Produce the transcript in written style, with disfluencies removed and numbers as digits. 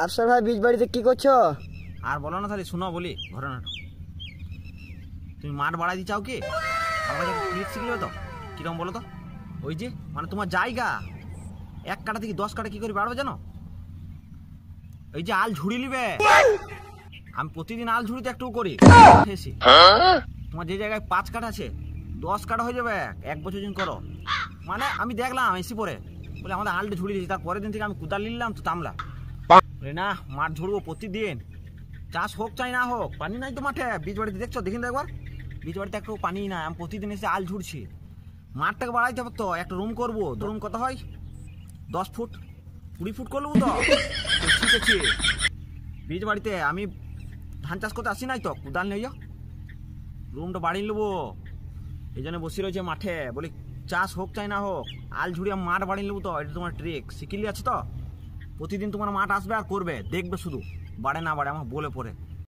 আফসার ভাই বীজ বাড়িতে কি করছো? আর বলো না তাহলে, শুনো বলি ঘটনাটা। তুমি মাঠ বাড়াই চাও কি? আমার কাছে ক্লিক শিখলে তো কিরকম বলো তো? ওই যে মানে তোমার জায়গা 1 কাঠা থেকে 10 কাঠা কি করে বাড়বে জানো? এই যে আল ঝুড়ি নিবে, আমি প্রতিদিন আল ঝুড়িতে একটু করি। তোমার যে জায়গায় 5 কাঠা আছে 10 কাঠা হয়ে যাবে 1 বছর দিন করো। মানে আমি দেখলাম এসি পরে বলে আমাদের আলটা ঝুড়ি দিয়েছি, তার পরের দিন থেকে আমি কুদাল নিলাম তো তামলা না মাঠ ঝুড়বো প্রতিদিন, চাষ হোক চাই না হোক। পানি নাই তো মাঠে, বীজ বাড়িতে দেখছো দেখিন তো একবার, বীজ বাড়িতে একটু পানি নাই। আমি প্রতিদিন এসে আল ঝুড়ছি। মাঠটাকে বাড়াইতে হবে তো, একটা রুম করবো। রুম কত হয়? 10 ফুট 20 ফুট করবো তো। ঠিক আছে, বীজ বাড়িতে আমি ধান চাষ করতে আসি নাই তো, কুদাল নিয়ে যাও, রুমটা বাড়িয়ে নেবো। এই জন্য বসে রয়েছে মাঠে, বলি চাষ হোক চাই না হোক আল ঝুড়ি আমি মাঠ বাড়িয়ে নেবো তো। এটা তোমার ট্রিক শিখিলি আছে তো। প্রতিদিন তোমার মাঠ আসবে আর করবে, দেখবে শুধু বাড়ে না বাড়ে আমার বলে পড়ে।